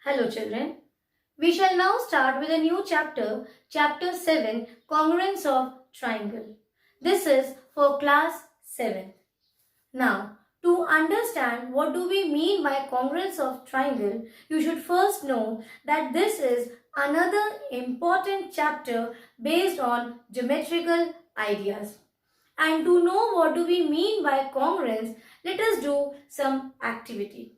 Hello children. We shall now start with a new chapter, chapter 7, Congruence of Triangle. This is for class 7. Now, to understand what do we mean by congruence of triangle, you should first know that this is another important chapter based on geometrical ideas. And to know what do we mean by congruence, let us do some activity.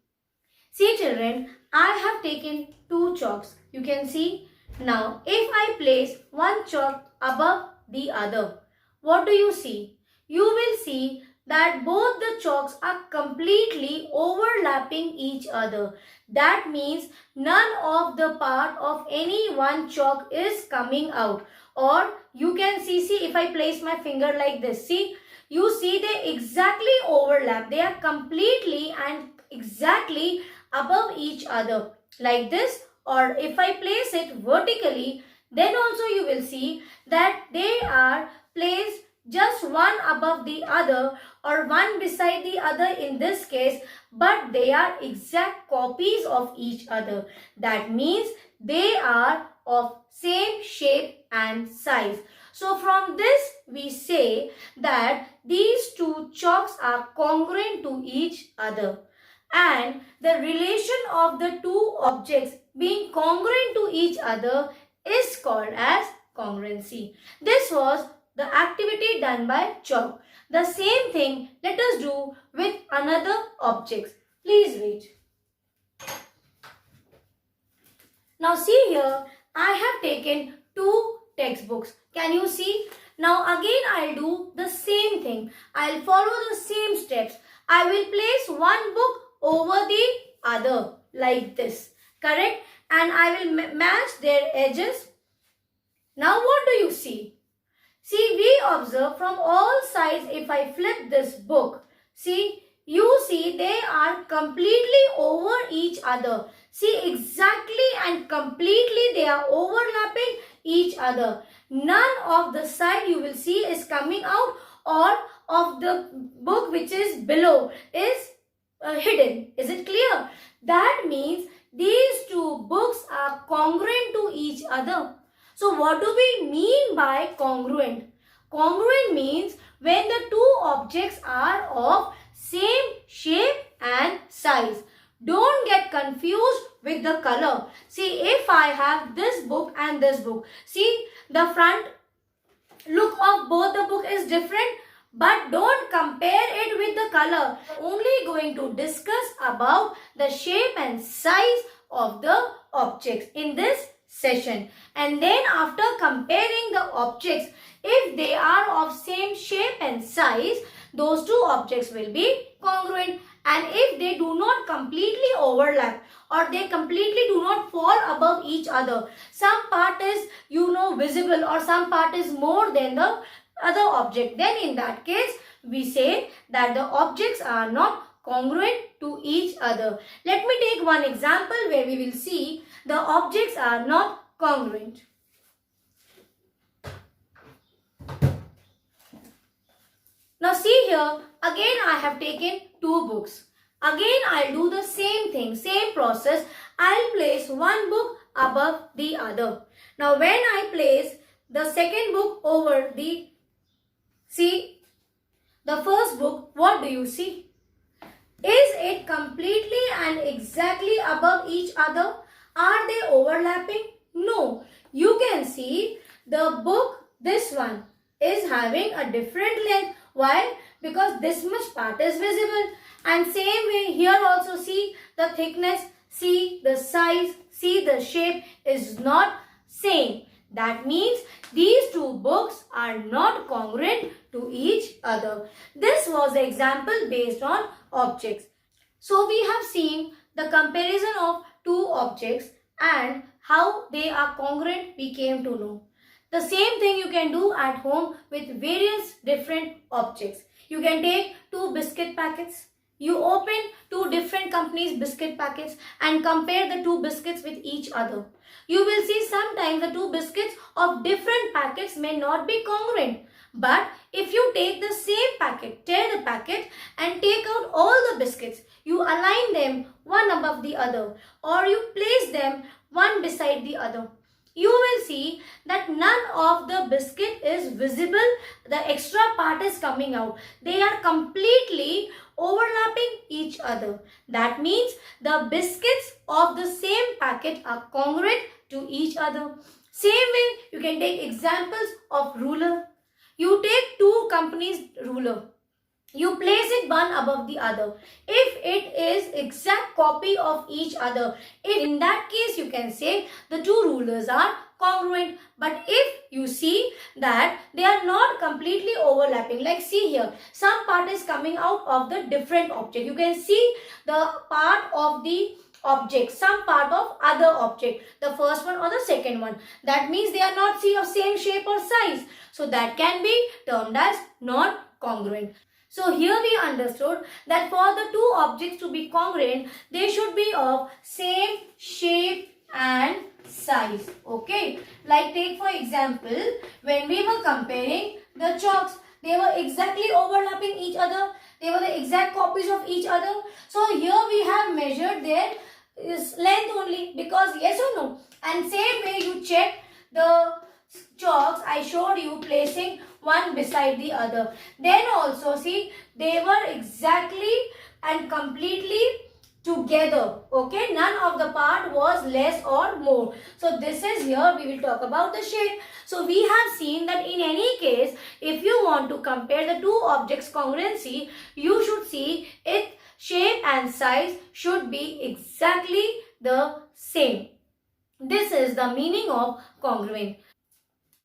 See children, I have taken two chalks. You can see. Now, if I place one chalk above the other, what do you see? You will see that both the chalks are completely overlapping each other. That means none of the part of any one chalk is coming out. Or you can see if I place my finger like this, see, you see they exactly overlap. They are completely and exactly above each other like this, or if I place it vertically, then also you will see that they are placed just one above the other or one beside the other in this case, but they are exact copies of each other. That means they are of same shape and size. So from this we say that these two chalks are congruent to each other. And the relation of the two objects being congruent to each other is called as congruency. This was the activity done by chalk. The same thing let us do with another objects. Please read. Now see here, I have taken two textbooks. Can you see? Now again I'll do the same thing. I'll follow the same steps. I will place one book over the other like this, correct? And I will match their edges. Now what do you see? See, we observe from all sides. If I flip this book, see, you see they are completely over each other. See, exactly and completely they are overlapping each other. None of the side you will see is coming out, or of the book which is below is hidden. Is it clear? That means these two books are congruent to each other. So what do we mean by congruent? Congruent means when the two objects are of same shape and size. Don't get confused with the color. See, if I have this book and this book, see, the front look of both the book is different. But don't compare it with the color. Only going to discuss about the shape and size of the objects in this session. And then after comparing the objects, if they are of same shape and size, those two objects will be congruent. And if they do not completely overlap or they completely do not fall above each other, some part is visible or some part is more than the other object, then in that case we say that the objects are not congruent to each other. Let me take one example where we will see the objects are not congruent. Now see here, again I have taken two books. Again I'll do the same thing, same process. I'll place one book above the other. Now when I place the second book over the see, the first book, what do you see? Is it completely and exactly above each other? Are they overlapping? No. You can see the book, this one, is having a different length. Why? Because this much part is visible. And same way here also, see the thickness, see the size, see the shape is not same. That means these two books are not congruent to each other. This was the example based on objects. So we have seen the comparison of two objects and how they are congruent we came to know. The same thing you can do at home with various different objects. You can take two biscuit packets. You open two different companies' biscuit packets and compare the two biscuits with each other. You will see sometimes the two biscuits of different packets may not be congruent. But if you take the same packet, tear the packet and take out all the biscuits, you align them one above the other, or you place them one beside the other, you will see that none of the biscuit is visible. The extra part is coming out. They are completely overlapping each other. That means the biscuits of the same packet are congruent to each other. Same way, you can take examples of ruler. You take two companies' ruler. You place it one above the other. If it is exact copy of each other, in that case you can say the two rulers are congruent. But if you see that they are not completely overlapping, like see here, some part is coming out of the different object. You can see the part of the object, some part of other object, the first one or the second one. That means they are not of same shape or size. So that can be termed as not congruent. So here we understood that for the two objects to be congruent, they should be of same shape and size. Okay. Like take for example, when we were comparing the chalks, they were exactly overlapping each other. They were the exact copies of each other. So here we have measured their length only, because yes or no. And same way you check the chalks I showed you placing one beside the other. Then also see, they were exactly and completely together. Okay, none of the part was less or more. So this is here we will talk about the shape. So we have seen that in any case, if you want to compare the two objects congruency, you should see its shape and size should be exactly the same. This is the meaning of congruent.